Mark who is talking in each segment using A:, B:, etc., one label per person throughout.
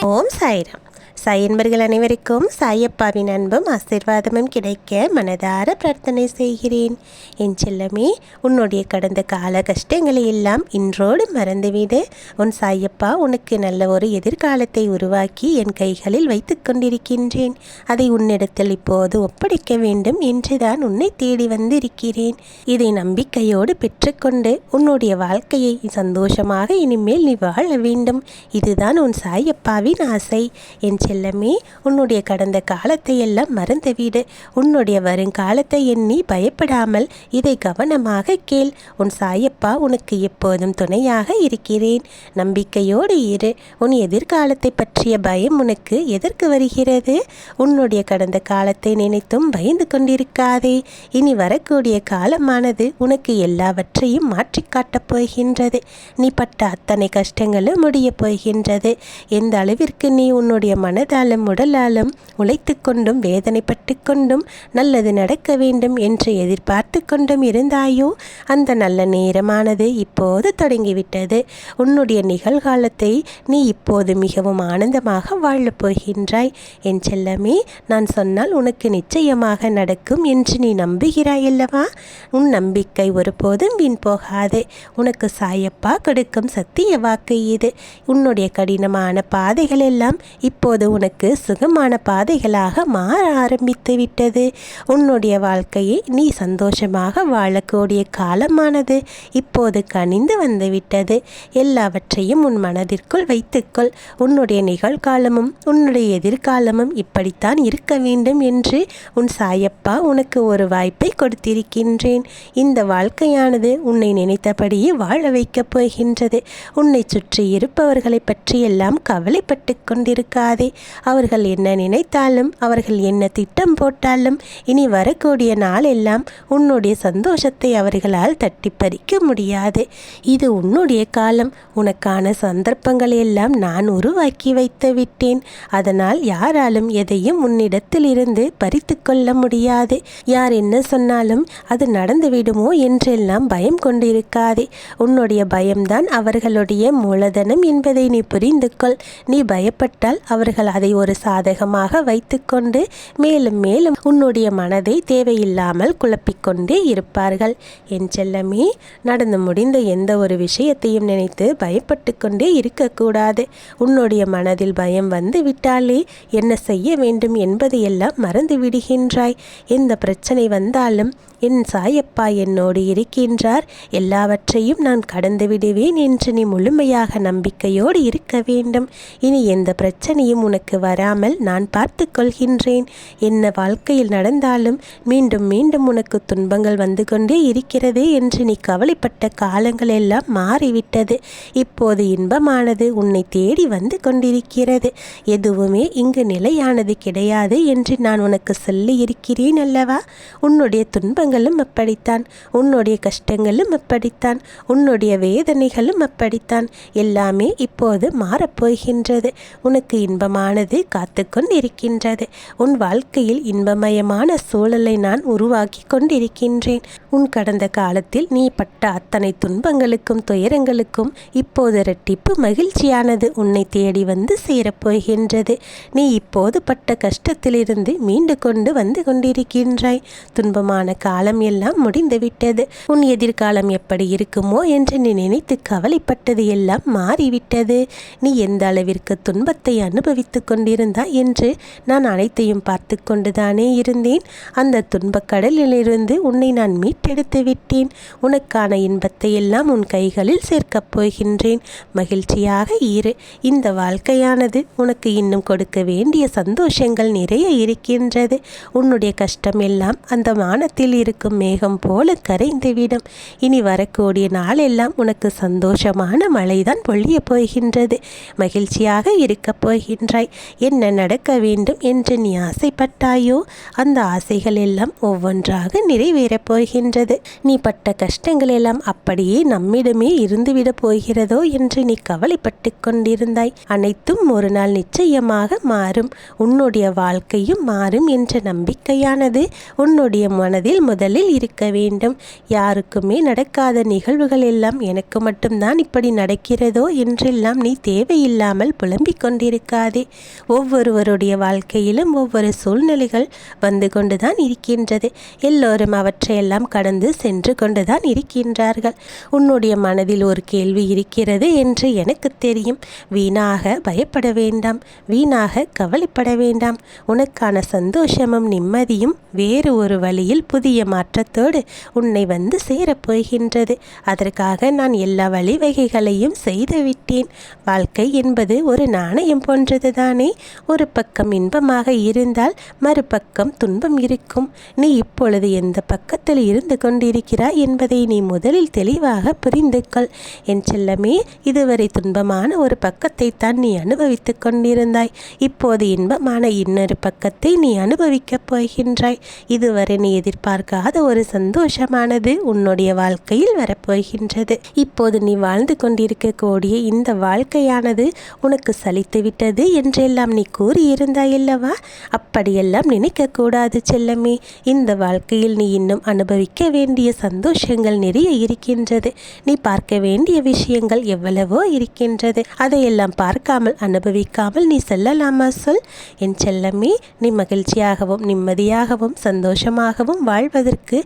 A: ஓம் சாய்ராம். சாய் என்பர்கள் அனைவருக்கும் சாயப்பாவின் அன்பும் ஆசீர்வாதமும் கிடைக்க மனதார பிரார்த்தனை செய்கிறேன். என் செல்லமே, உன்னுடைய கடந்த கால கஷ்டங்களை எல்லாம் இன்றோடு மறந்துவிடு. உன் சாயப்பா உனக்கு நல்ல ஒரு எதிர்காலத்தை உருவாக்கி என் கைகளில் வைத்து கொண்டிருக்கின்றேன். அதை உன்னிடத்தில் இப்போது ஒப்படைக்க வேண்டும் என்றுதான் உன்னை தேடி வந்திருக்கிறேன். இதை நம்பிக்கையோடு பெற்றுக்கொண்டு உன்னுடைய வாழ்க்கையை சந்தோஷமாக இனிமேல் நீ வாழ வேண்டும். இதுதான் உன் சாயப்பாவின் ஆசை. என் செல்லமே, உன்னுடைய கடந்த காலத்தை எல்லாம் மறந்துவிடு. உன்னுடைய வருங்காலத்தை எண்ணி பயப்படாமல் இதை கவனமாக கேள். உன் சாயப்பா உனக்கு எப்போதும் துணையாக இருக்கிறேன். நம்பிக்கையோடு இரு. உன் எதிர்காலத்தை பற்றிய பயம் உனக்கு எதற்கு வருகிறது? உன்னுடைய கடந்த காலத்தை நினைத்தும் பயந்து கொண்டிருக்காதே. இனி வரக்கூடிய காலமானது உனக்கு எல்லாவற்றையும் மாற்றி காட்டப் போகின்றது. நீ பட்ட அத்தனை கஷ்டங்களும் முடிய போகின்றது. எந்த அளவிற்கு நீ உன்னுடைய மனதாலும் உடலாலும் உழைத்து கொண்டும் வேதனைப்பட்டு கொண்டும் நல்லது நடக்க வேண்டும் என்று எதிர்பார்த்து கொண்டும் இருந்தாயோ, அந்த நல்ல நேரமானது இப்போது தொடங்கிவிட்டது. உன்னுடைய நிகழ்காலத்தை நீ இப்போது மிகவும் ஆனந்தமாக வாழப் போகின்றாய். என் செல்லமே, நான் சொன்னால் உனக்கு நிச்சயமாக நடக்கும் என்று நீ நம்புகிறாய் அல்லவா? உன் நம்பிக்கை ஒருபோதும் வீண் போகாது. உனக்கு சாயப்பா கொடுக்கும் சத்திய வாக்கு இது. உன்னுடைய கடினமான பாதைகள் எல்லாம் இப்போது உனக்கு சுகமான பாதைகளாக மாற ஆரம்பித்து விட்டது. உன்னுடைய வாழ்க்கையை நீ சந்தோஷமாக வாழக்கூடிய காலமானது இப்போது கனிந்து வந்துவிட்டது. எல்லாவற்றையும் உன் மனதிற்குள் வைத்துக்கொள். உன்னுடைய நிகழ்காலமும் உன்னுடைய எதிர்காலமும் இப்படித்தான் இருக்க வேண்டும் என்று உன் சாயப்பா உனக்கு ஒரு வாய்ப்பை கொடுத்திருக்கின்றேன். இந்த வாழ்க்கையானது உன்னை நினைத்தபடியே வாழ வைக்கப் போகின்றது. உன்னை சுற்றி இருப்பவர்களை பற்றியெல்லாம் கவலைப்பட்டு கொண்டிருக்காதே. அவர்கள் என்ன நினைத்தாலும், அவர்கள் என்ன திட்டம் போட்டாலும், இனி வரக்கூடிய நாளெல்லாம் உன்னுடைய சந்தோஷத்தை அவர்களால் தட்டி பறிக்க முடியாது. இது உன்னுடைய காலம். உனக்கான சந்தர்ப்பங்களை எல்லாம் நான் உருவாக்கி வைத்து விட்டேன். அதனால் யாராலும் எதையும் உன்னிடத்தில் இருந்து பறித்து கொள்ள முடியாது. யார் என்ன சொன்னாலும் அது நடந்துவிடுமோ என்றெல்லாம் பயம் கொண்டிருக்காதே. உன்னுடைய பயம்தான் அவர்களுடைய மூலதனம் என்பதை நீ புரிந்து கொள். நீ பயப்பட்டால் அவர்கள் அதை ஒரு சாதகமாக வைத்துக்கொண்டு மேலும் மேலும் உன்னுடைய மனதை தேவையில்லாமல் குழப்பிக்கொண்டே இருப்பார்கள். என் செல்லமே, நடந்து முடிந்த எந்த ஒரு விஷயத்தையும் நினைத்து பயப்பட்டு கொண்டே இருக்கக்கூடாது. உன்னுடைய மனதில் பயம் வந்து விட்டாலே என்ன செய்ய வேண்டும் என்பதையெல்லாம் மறந்து விடுகின்றாய். எந்த பிரச்சனை வந்தாலும் என் சாயப்பா என்னோடு இருக்கின்றார், எல்லாவற்றையும் நான் கடந்து விடுவேன் என்று நீ முழுமையாக நம்பிக்கையோடு இருக்க வேண்டும். இனி எந்த பிரச்சனையும் உனக்கு வராமல் நான் பார்த்து கொள்கின்றேன். என்ன வாழ்க்கையில் நடந்தாலும் மீண்டும் மீண்டும் உனக்கு துன்பங்கள் வந்து கொண்டே இருக்கிறது என்று நீ கவலைப்பட்ட காலங்கள் எல்லாம் மாறிவிட்டது. இப்போது இன்பமானது உன்னை தேடி வந்து கொண்டிருக்கிறது. எதுவுமே இங்கு நிலையானது கிடையாது என்று நான் உனக்கு சொல்லி இருக்கிறேன் அல்லவா? உன்னுடைய துன்பங்களும் அப்படித்தான், உன்னுடைய கஷ்டங்களும் அப்படித்தான், உன்னுடைய வேதனைகளும் அப்படித்தான். எல்லாமே இப்போது மாறப்போகின்றது. உனக்கு இன்பமானது காத்து கொண்டிருக்கின்றது. உன் வாழ்க்கையில் இன்பமயமான சூழலை நான் உருவாக்கி கொண்டிருக்கின்றேன். உன் கடந்த காலத்தில் நீ பட்ட அத்தனை துன்பங்களுக்கும் துயரங்களுக்கும் இப்போது இரட்டிப்பு மகிழ்ச்சியானது உன்னை தேடி வந்து சேரப்போகின்றது. நீ இப்போது பட்ட கஷ்டத்திலிருந்து மீண்டு கொண்டு வந்து கொண்டிருக்கின்றாய். துன்பமான காலம் எல்லாம் முடிந்துவிட்டது. உன் எதிர்காலம் எப்படி இருக்குமோ என்று நீ நினைத்து கவலைப்பட்டது எல்லாம் மாறிவிட்டது. நீ எந்த அளவிற்கு துன்பத்தை அனுபவித்து கொண்டிருந்தாய் என்று நான் அனைத்தையும் பார்த்து கொண்டுதானே இருந்தேன். அந்த துன்பக்கடலிலிருந்து உன்னை நான் மீட்டெடுத்து விட்டேன். உனக்கான இன்பத்தை எல்லாம் உன் கைகளில் சேர்க்கப் போகின்றேன். மகிழ்ச்சியாக இரு. இந்த வாழ்க்கையானது உனக்கு இன்னும் கொடுக்க வேண்டிய சந்தோஷங்கள் நிறைய இருக்கின்றது. உன்னுடைய கஷ்டம் எல்லாம் அந்த வானத்தில் இருக்கும் மேகம் போல கரைந்துவிடும். இனி வரக்கூடிய நாளெல்லாம் உனக்கு சந்தோஷமான மழைதான் பொழிய போகின்றது. மகிழ்ச்சியாக இருக்கப் போகின்றாய். என்ன நடக்க வேண்டும் என்று நீ ஆசைப்பட்டாயோ அந்த ஆசைகள் எல்லாம் ஒவ்வொன்றாக நிறைவேறப் போகின்றது. நீ பட்ட கஷ்டங்கள் எல்லாம் அப்படியே நம்மிடமே இருந்துவிடப் போகிறதோ என்று நீ கவலைப்பட்டு கொண்டிருந்தாய். அனைத்தும் ஒரு நாள் நிச்சயமாக மாறும். உன்னுடைய வாழ்க்கையும் மாறும் என்ற நம்பிக்கையானது உன்னுடைய மனதில் முதலில் இருக்க வேண்டும். யாருக்குமே நடக்காத நிகழ்வுகள் எல்லாம் எனக்கு மட்டும்தான் இப்படி நடக்கிறதோ என்றெல்லாம் நீ தேவையில்லாமல் புலம்பிக் கொண்டிருக்காதே. ஒவ்வொருவருடைய வாழ்க்கையிலும் ஒவ்வொரு சூழ்நிலைகள் வந்து கொண்டுதான் இருக்கின்றது. எல்லோரும் அவற்றையெல்லாம் கடந்து சென்று கொண்டுதான் இருக்கின்றார்கள். உன்னுடைய மனதில் ஒரு கேள்வி இருக்கிறது என்று எனக்கு தெரியும். வீணாக பயப்பட வேண்டாம், வீணாக கவலைப்பட வேண்டாம். உனக்கான சந்தோஷமும் நிம்மதியும் வேறு ஒரு வழியில் புதிய மாற்றத்தோடு உன்னை வந்து சேரப்போகின்றது. அதற்காக நான் எல்லா வழிவகைகளையும் செய்துவிட்டேன். வாழ்க்கை என்பது ஒரு நாணயம் போன்றது தானே. ஒரு பக்கம் இன்பமாக இருந்தால் மறுபக்கம் துன்பம் இருக்கும். நீ இப்பொழுது எந்த பக்கத்தில் இருந்து கொண்டிருக்கிறாய் என்பதை நீ முதலில் தெளிவாக புரிந்து கொள். என் செல்லமே, இதுவரை துன்பமான ஒரு பக்கத்தை தான் நீ அனுபவித்து கொண்டிருந்தாய். இப்போது இன்பமான இன்னொரு பக்கத்தை நீ அனுபவிக்கப் போகின்றாய். இதுவரை நீ எதிர்பார்க்காத ஒரு சந்தோஷமானது உன்னுடைய வாழ்க்கையில் வரப்போகின்றது. இப்போது நீ வாழ்ந்து கொண்டிருக்கக்கூடிய இந்த வாழ்க்கையானது உனக்கு சலித்துவிட்டது என்றெல்லாம் நீ கூறியிருந்தாய் அல்லவா? அப்படியெல்லாம் நினைக்கக்கூடாது செல்லமே. இந்த வாழ்க்கையில் நீ இன்னும் அனுபவிக்க வேண்டிய சந்தோஷங்கள் நிறைய இருக்கின்றது. நீ பார்க்க வேண்டிய விஷயங்கள் எவ்வளவோ இருக்கின்றது. அதையெல்லாம் பார்க்காமல் அனுபவிக்காமல் நீ செல்லலாமா சொல்? என் செல்லமே, நீ மகிழ்ச்சியாகவும் நிம்மதியாகவும் சந்தோஷமாகவும் வாழ்வதற்கு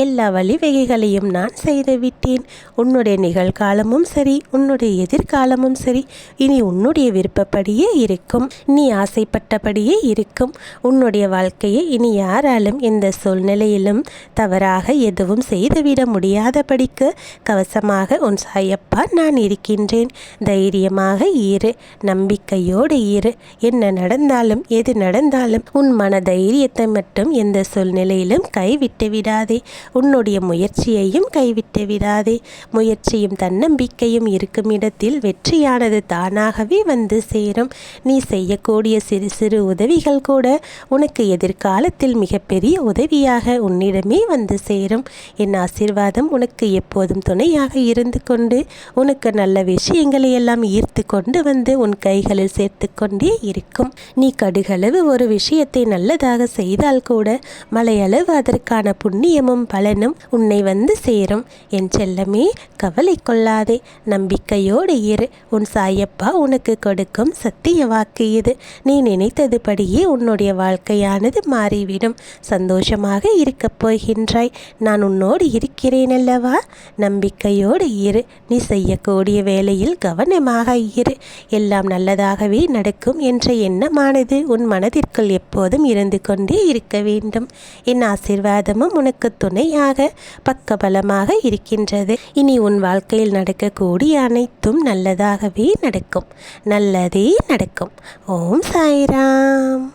A: எல்லா வழிவகைகளையும் நான் செய்துவிட்டேன். உன்னுடைய நிகழ்காலமும் சரி, உன்னுடைய எதிர்காலமும் சரி, இனி உன்னுடைய விருப்பப்படியே இருக்கும். நீ ஆசைப்பட்டபடியே இருக்கும். உன்னுடைய வாழ்க்கையை இனி யாராலும் எந்த சூழ்நிலையிலும் தவறாக எதுவும் செய்துவிட முடியாதபடிக்கு கவசமாக உன் சாயப்பா நான் இருக்கின்றேன். தைரியமாக இரு, நம்பிக்கையோடு இரு. என்ன நடந்தாலும் எது நடந்தாலும் உன் மன தைரியத்தை மட்டும் எந்த சூழ்நிலையிலும் கைவிட்டு விடாதே. உன்னுடைய முயற்சியையும் கைவிட்டு விடாதே. முயற்சியும் தன்னம்பிக்கையும் இருக்கும் இடத்தில் வெற்றியானது தானாகவே வந்து சேரும். நீ செய்யக்கூடிய சிறு சிறு உதவிகள் கூட உனக்கு எதிர்காலத்தில் மிகப்பெரிய உதவியாக உன்னிடமே வந்து சேரும். என் ஆசீர்வாதம் உனக்கு எப்போதும் துணையாக இருந்து கொண்டு உனக்கு நல்ல விஷயங்களை எல்லாம் ஈர்த்து கொண்டு வந்து உன் கைகளில் சேர்த்து கொண்டே இருக்கும். நீ கடுகளவு ஒரு விஷயத்தை நல்லதாக செய்தால் கூட மலையளவு அதற்கான புண்ணியமும் பலனும் உன்னை வந்து சேரும். என் செல்லமே, கவலை கொள்ளாதே, நம்பிக்கையோடு இரு. உன் சாயப்பா உனக்கு கொடுக்கும் சத்திய வாக்கு இது. நீ நினைத்ததுபடியே உன்னுடைய வாழ்க்கையானது மாறிவிடும். சந்தோஷமாக இருக்கப் போகின்றாய். நான் உன்னோடு இருக்கிறேன் அல்லவா? நம்பிக்கையோடு இரு. நீ செய்யக்கூடிய வேலையில் கவனமாக இரு. எல்லாம் நல்லதாகவே நடக்கும் என்ற எண்ணமானது உன் மனதிற்குள் எப்போதும் இருந்து கொண்டே இருக்க வேண்டும். என் ஆசீர்வாதமும் உனக்கு துணையாக பக்கபலமாக இருக்கின்றது. இனி உன் வாழ்க்கையில் நடக்கக்கூடிய அனைத்தும் நல்லதாகவே நடக்கும். நல்லதே நடக்கும். ஓம் சாய்ராம்.